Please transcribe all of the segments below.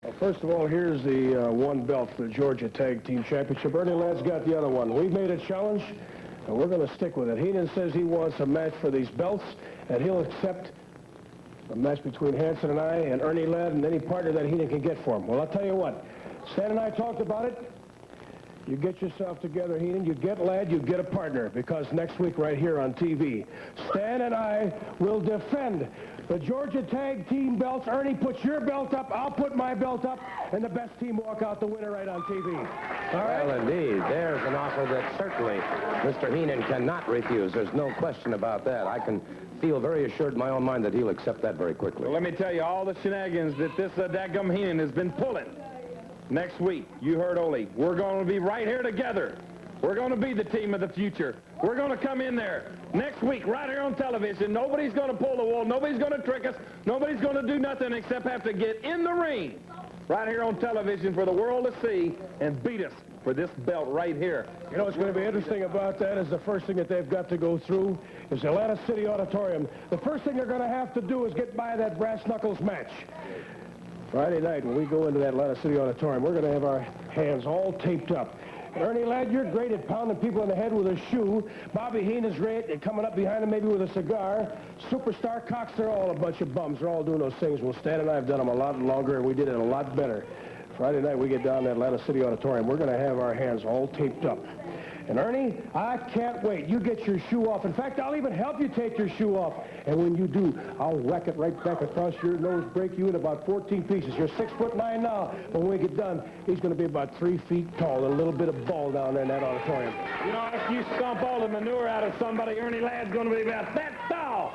Well, first of all, here's the one belt for the Georgia Tag Team Championship. Ernie Ladd's got the other one. We've made a challenge, and we're going to stick with it. Heenan says he wants a match for these belts, and he'll accept a match between Hansen and I and Ernie Ladd and any partner that Heenan can get for him. Well, I'll tell you what. Stan and I talked about it. You get yourself together, Heenan. You get Ladd, you get a partner, because next week right here on TV, Stan and I will defend the Georgia Tag Team belts. Ernie, put your belt up, I'll put my belt up, and the best team walk out the winner right on TV. All right? Well, indeed. There's an offer that certainly Mr. Heenan cannot refuse. There's no question about that. I can feel very assured in my own mind that he'll accept that very quickly. Well, let me tell you, all the shenanigans that this dadgum Heenan has been pulling. Next week, you heard Ole, we're going to be right here together. We're going to be the team of the future. We're going to come in there next week right here on television. Nobody's going to pull the wool. Nobody's going to trick us. Nobody's going to do nothing except have to get in the ring right here on television for the world to see and beat us for this belt right here. You know what's going to be interesting about that is the first thing that they've got to go through is the Atlanta City Auditorium. The first thing they're going to have to do is get by that brass knuckles match. Friday night, when we go into that Atlanta City Auditorium, we're going to have our hands all taped up. Ernie Ladd, you're great at pounding people in the head with a shoe. Bobby Heenan's great at coming up behind him maybe with a cigar. Superstar Cox, they're all a bunch of bums. They're all doing those things. Well, Stan and I have done them a lot longer, and we did it a lot better. Friday night, we get down to Atlanta City Auditorium. We're going to have our hands all taped up. And Ernie, I can't wait. You get your shoe off. In fact, I'll even help you take your shoe off. And when you do, I'll whack it right back across your nose, break you in about 14 pieces. You're 6'9" now. But when we get done, he's going to be about 3 feet tall and a little bit of ball down there in that auditorium. You know, if you stomp all the manure out of somebody, Ernie Ladd's going to be about that tall.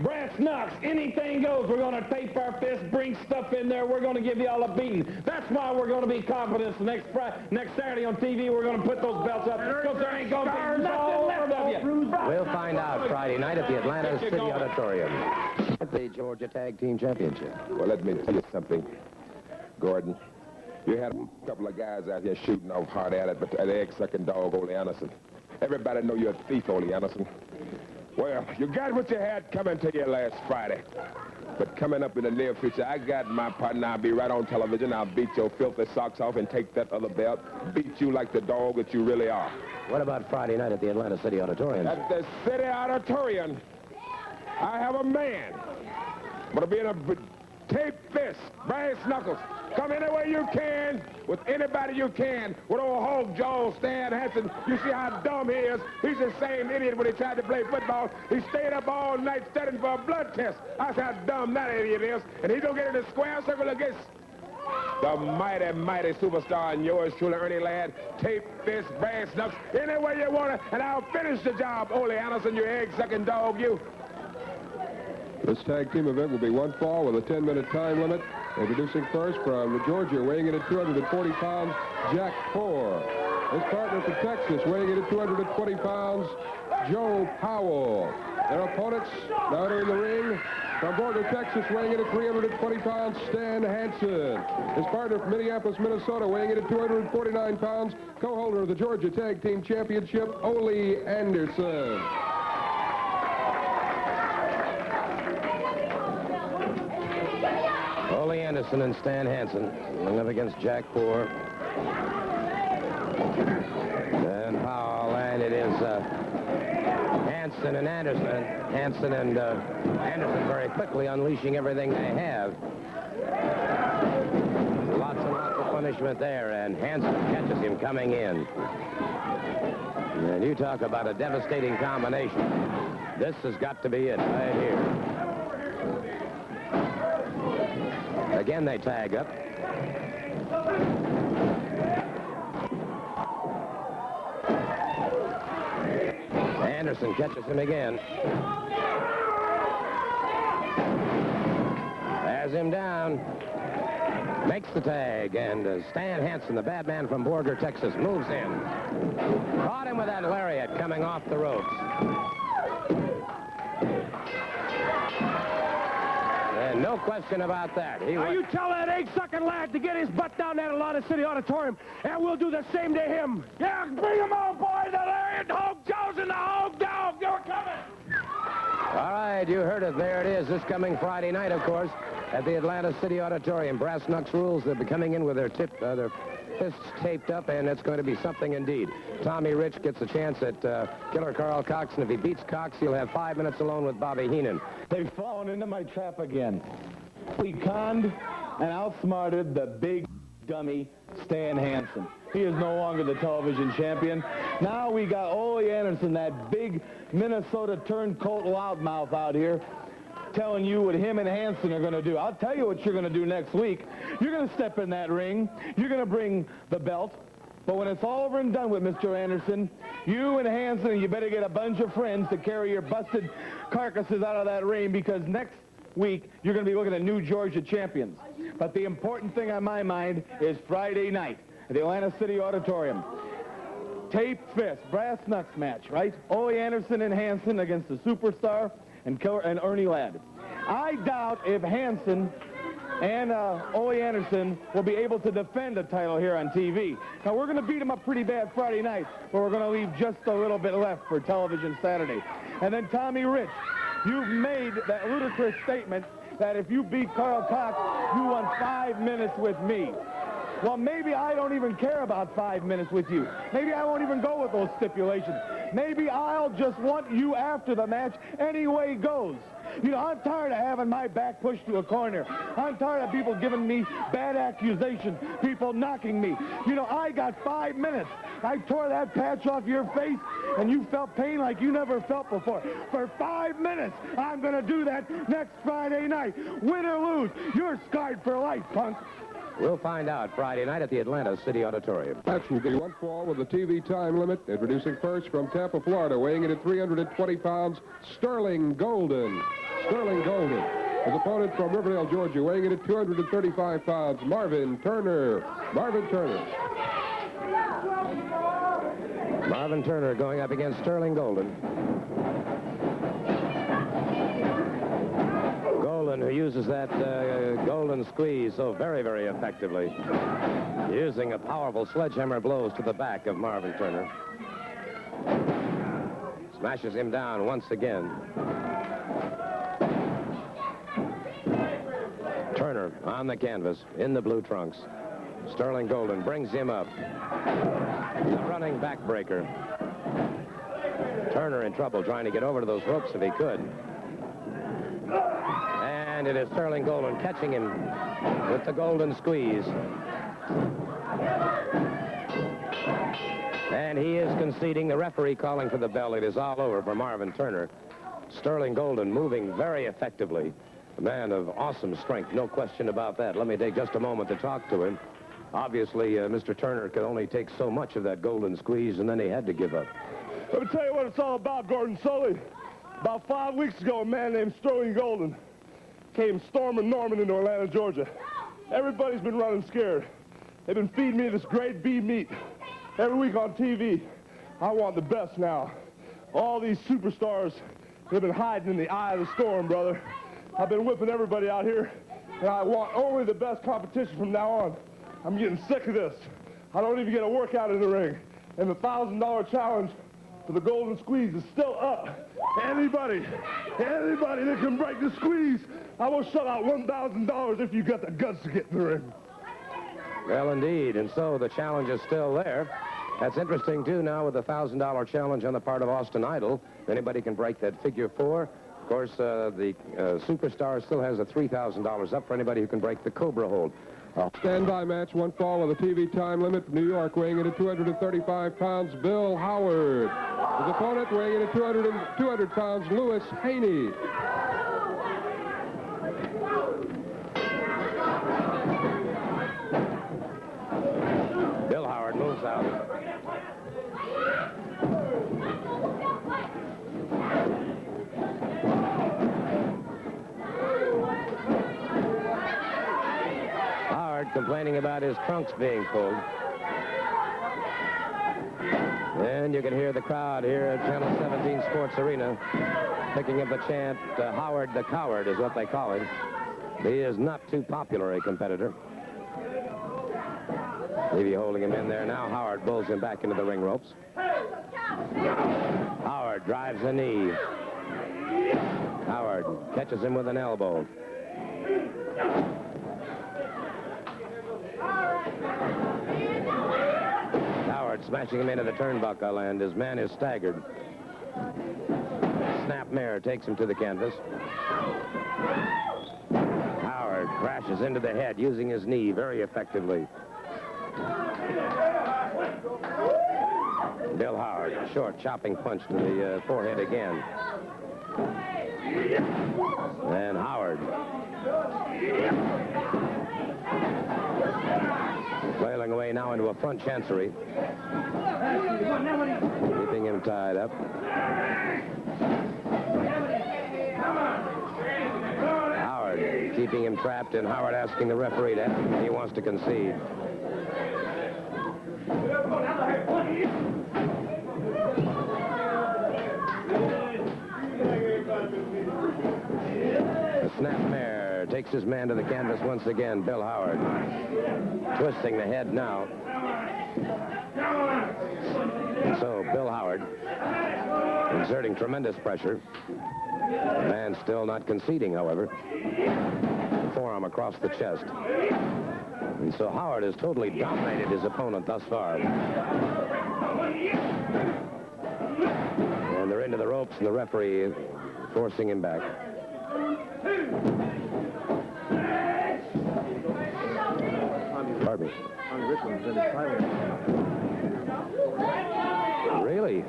Brass knucks, anything goes. We're going to tape our fists, bring stuff in there. We're going to give you all a beating. That's why we're going to be confident next Saturday on TV. We're going to put those belts up because there ain't going to be nothing left of you. We'll find out Friday night at the Atlanta City Auditorium at the Georgia Tag Team Championship. Well, let me tell you something, Gordon. You had a couple of guys out here shooting off hard at it, but that egg-sucking dog, Ole Anderson. Everybody know you're a thief, Ole Anderson. Well, you got what you had coming to you last Friday. But coming up in the near future, I got my partner. I'll be right on television. I'll beat your filthy socks off and take that other belt. Beat you like the dog that you really are. What about Friday night at the Atlanta City Auditorium? At the City Auditorium, I have a man. But be in a tape fist, brass knuckles. Come any way you can, with anybody you can. With old Hog Jaw, Stan Hansen, you see how dumb he is. He's the same idiot when he tried to play football. He stayed up all night studying for a blood test. That's how dumb that idiot is. And he don't get in the square circle against the mighty, mighty superstar and yours truly, Ernie Ladd. Tape fist, brass knuckles, any way you want it, and I'll finish the job. Ole Anderson, you egg-sucking dog, you. This tag team event will be one fall with a 10-minute time limit. Introducing first from Georgia, weighing in at 240 pounds, Jack Poor. His partner from Texas, weighing in at 220 pounds, Joe Powell. Their opponents now entering the ring from Borger, Texas, weighing in at 320 pounds, Stan Hansen. His partner from Minneapolis, Minnesota, weighing in at 249 pounds, co-holder of the Georgia Tag Team Championship, Ole Anderson. Ole Anderson and Stan Hansen going up against Jack Poor and Powell, and it is Hansen and Anderson. Hansen and Anderson very quickly unleashing everything they have. Lots and lots of punishment there, and Hansen catches him coming in. And you talk about a devastating combination. This has got to be it right here. Again, they tag up. Anderson catches him again. Has him down. Makes the tag, and Stan Hansen, the bad man from Borger, Texas, moves in. Caught him with that lariat coming off the ropes. And no question about that. Now you tell that egg-sucking lad to get his butt down there at Atlanta City Auditorium, and we'll do the same to him. Yeah, bring him on, boy. The lariat, Hog Jaw's and the Hog Dog. You're coming. All right, you heard it. There it is. This coming Friday night, of course, at the Atlanta City Auditorium. Brass Knucks rules. They'll be coming in with their fists taped up, and it's going to be something indeed. Tommy Rich gets a chance at Killer Carl Cox, and if he beats Cox, he'll have 5 minutes alone with Bobby Heenan. They've fallen into my trap again. We conned and outsmarted the big dummy Stan Hansen. He is no longer the television champion. Now we got Ole Anderson, that big Minnesota turncoat loudmouth out here, telling you what him and Hansen are going to do. I'll tell you what you're going to do next week. You're going to step in that ring. You're going to bring the belt. But when it's all over and done with, Mr. Anderson, you and Hansen, you better get a bunch of friends to carry your busted carcasses out of that ring, because next week you're going to be looking at New Georgia champions. But the important thing on my mind is Friday night at the Atlanta City Auditorium. Tape fist, brass knucks match, right? Ole Anderson and Hansen against the Superstar and Killer and Ernie Ladd. I doubt if Hansen and Ole Anderson will be able to defend a title here on TV. Now, we're going to beat them up pretty bad Friday night, but we're going to leave just a little bit left for television Saturday. And then Tommy Rich, you've made that ludicrous statement that if you beat Carl Cox, you won 5 minutes with me. Well, maybe I don't even care about 5 minutes with you. Maybe I won't even go with those stipulations. Maybe I'll just want you after the match any way it goes. You know, I'm tired of having my back pushed to a corner. I'm tired of people giving me bad accusations, people knocking me. You know, I got 5 minutes. I tore that patch off your face, and you felt pain like you never felt before. For 5 minutes, I'm going to do that next Friday night. Win or lose, you're scarred for life, punk. We'll find out Friday night at the Atlanta City Auditorium. Match will be one fall with a TV time limit. Introducing first from Tampa, Florida, weighing in at 320 pounds, Sterling Golden. Sterling Golden. His opponent from Riverdale, Georgia, weighing in at 235 pounds, Marvin Turner. Marvin Turner. Marvin Turner going up against Sterling Golden. Golden, who uses that golden squeeze so very, very effectively, using a powerful sledgehammer blows to the back of Marvin Turner. Smashes him down once again. Turner on the canvas in the blue trunks. Sterling Golden brings him up. A running backbreaker. Turner in trouble trying to get over to those ropes if he could. And it is Sterling Golden catching him with the golden squeeze. And he is conceding. The referee calling for the bell. It is all over for Marvin Turner. Sterling Golden moving very effectively. A man of awesome strength, no question about that. Let me take just a moment to talk to him. Obviously, Mr. Turner could only take so much of that golden squeeze, and then he had to give up. Let me tell you what it's all about, Gordon Sully. About 5 weeks ago, a man named Sterling Golden came storming Norman into Atlanta, Georgia. Everybody's been running scared. They've been feeding me this great beef meat every week on TV. I want the best now. All these superstars have been hiding in the eye of the storm, brother. I've been whipping everybody out here, and I want only the best competition from now on. I'm getting sick of this. I don't even get a workout in the ring. And the $1,000 challenge for the golden squeeze is still up. Anybody that can break the squeeze, I will shell out $1,000 if you got the guts to get in the ring. Well, indeed, and so the challenge is still there. That's interesting, too, now with the $1,000 challenge on the part of Austin Idol. If anybody can break that figure 4. Of course, the Superstar still has a $3,000 up for anybody who can break the Cobra hold. Standby match, one fall with a TV time limit. New York weighing in at 235 pounds, Bill Howard. His opponent weighing in at 200 pounds, Louis Haney. Bill Howard moves out. Complaining about his trunks being pulled. And you can hear the crowd here at Channel 17 Sports Arena picking up the chant, Howard the Coward is what they call him. He is not too popular a competitor. Levy holding him in there now. Howard pulls him back into the ring ropes. Howard drives a knee. Howard catches him with an elbow. Howard smashing him into the turnbuckle, and his man is staggered. Snapmare takes him to the canvas. Howard crashes into the head using his knee very effectively. Bill Howard, a short chopping punch to the forehead again. And Howard flailing away now into a front chancery, keeping him tied up. Howard keeping him trapped, and Howard asking the referee that he wants to concede. The snapmare takes his man to the canvas once again. Bill Howard twisting the head now. And so Bill Howard exerting tremendous pressure. The man still not conceding, however. Forearm across the chest. And so Howard has totally dominated his opponent thus far. And they're into the ropes, and the referee forcing him back. Pardon me. Really?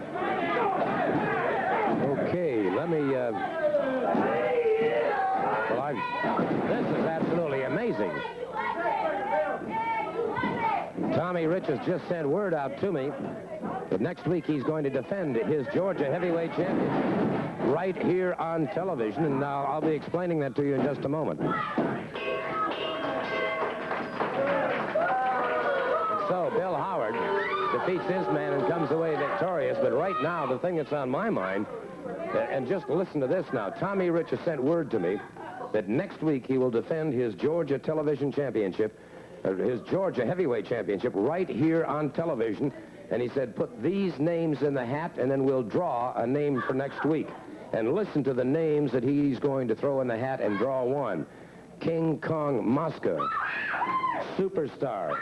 Okay, let me, this is absolutely amazing. Tommy Rich has just sent word out to me that next week he's going to defend his Georgia heavyweight championship right here on television, and I'll be explaining that to you in just a moment. So Bill Howard defeats his man and comes away victorious, but right now the thing that's on my mind, and just listen to this now, Tommy Rich has sent word to me that next week he will defend his Georgia television championship, his Georgia heavyweight championship right here on television. And he said, put these names in the hat, and then we'll draw a name for next week. And listen to the names that he's going to throw in the hat and draw one. King Kong Mosca, Superstar,